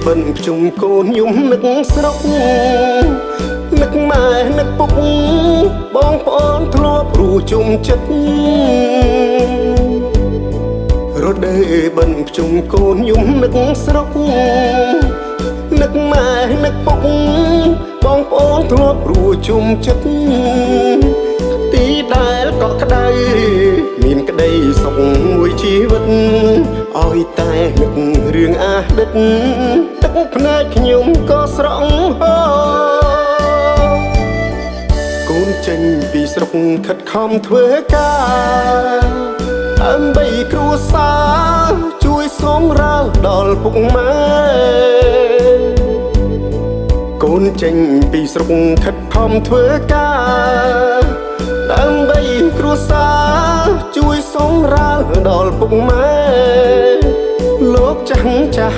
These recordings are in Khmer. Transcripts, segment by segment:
បិណ្ឌជុំកូនយំនឹកស្រុកនឹកម៉ែនឹកពុកបងប្អូនធ្លាប់រួជុំចិត្តរដូវបិណ្ឌជុំកូនយំនឹកស្រុកនឹកម៉ែនឹកពុកបងប្អូនធ្លាប់រួជុំចិត្តទីដែលកក់ក្ដៅមានក្ដីសុខមួយជីវិតឲ្យតែនឹករឿងអតីតទឹកភ្នែកខ្ញុំក៏ស្រក់ហូរកូនចេញពីស្រុកខិតខំធ្វើការដើម្បីគ្រួសារជួយសម្រាលដល់ពុកម៉ែកូនចេញពីស្រុកខិតខំធ្វើការដើម្បីគ្រួសារជួយសម្រាលដល់ពុកម៉ែលោកចាស់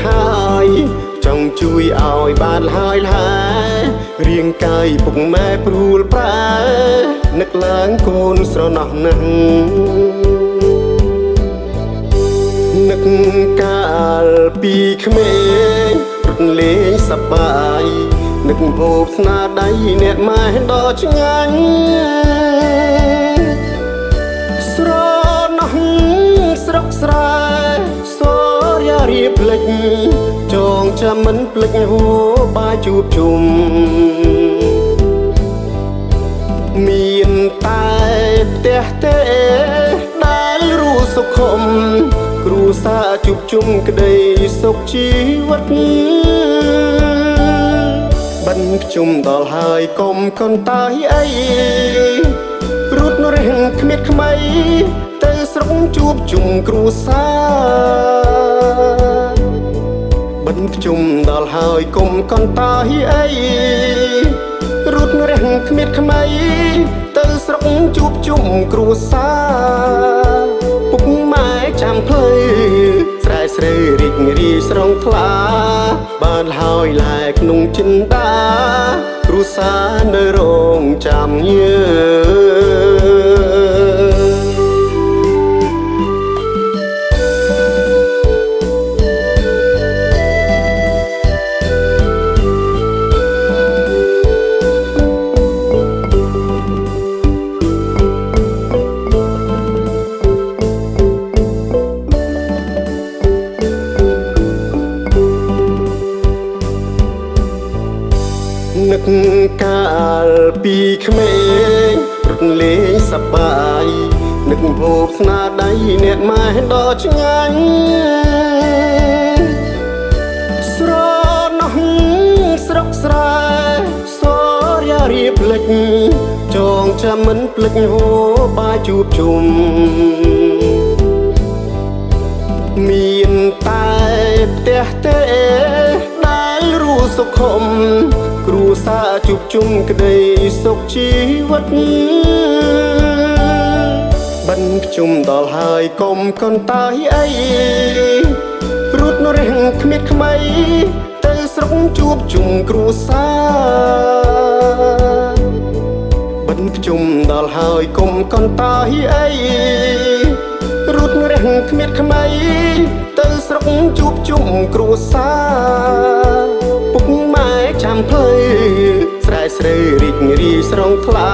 ហើយចង់ជួយឲ្យបានហើយរាងកាយពុកម៉ែព្រួលប្រែនឹកឡើងកូនស្រណោះណាស់នឹកកាលពីក្មេងរត់លេងសប្បាយនឹកហូបស្នាដៃអ្នកម៉ែដ៏ឆ្ងាញ់ស្រណោះស្រុកស្រែសូរយារៀបភ្លេចចងចាំមិនភ្លេចហូបបាយជួបជុំមានតែផ្ទះទេដែលរស់សុខុមគ្រួសារជួបជុំក្ដីសុខជីវិតបិណ្ឌជុំដល់ហើយកុំកូនតាយអីរត់រះគ្មៀតខ្មៃទៅស្រុកជួបជុំគ្រួសារបិណ្ឌជុំដល់ហើយកុំកូនតាយអីរត់រះគ្មៀតខ្មៃទៅស្រុកជួបជុំគ្រួសារពុកម៉ែចាំផ្លូវស្រែស្រីរីករាយស្រងថ្លាបានហើយឡែក្នុងចិន្តាគ្រួសារនៅរងចាំញើនឹកកាលពីក្មេងរត់លេងសប្បាយនឹកហូបស្នាដៃអ្នកម៉ែដ៏ឆ្ងាញ់ស្រណោះស្រុកស្រែសូរយារៀបភ្លេចចងចាំមិនភ្លេចហូបបាយជួបជុំមានតែផ្ទះទេដែលរស់សុខុមគ្រួសារជួបជុំក្ដីសុខជីវិតបិណ្ឌជុំដល់ហើយកុំកូនតាយអីរត់រះគ្មៀតខ្មៃទៅស្រុកជួបជុំគ្រួសារបិណ្ឌជុំដល់ហើយកុំកូនតាយអីរត់រះគ្មៀតខ្មៃទៅស្រុកជួបជុំគ្រួសារពុកម៉ែចាំផ្លូវស្រែស្រីរីករាយស្រងថ្លា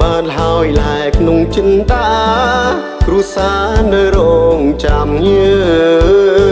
បានហើយឡែក្នុងចិន្តាគ្រួសារនៅរងចាំញើ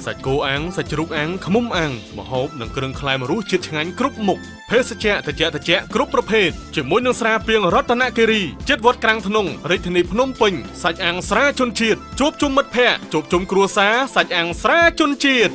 សាច់គោអាំងសាច់ជ្រូកអាំងឃ្មុំអាំងម្ហូបនិងគ្រឿងក្លែមរសជាតិឆ្ងាញ់គ្រប់មុខភេសជ្ជៈត្រជាក់គ្រប់ប្រភេទជាមួយនឹងស្រាពៀងរតនគិរីជិតវត្តក្រាំងធ្នង់រាជធានីភ្នំពេញសាច់អាំងស្រាជនជាតិជួបជុំមិត្តភ័ក្តិជួបជុំគ្រួសារសាច់អាំងស្រាជនជាតិ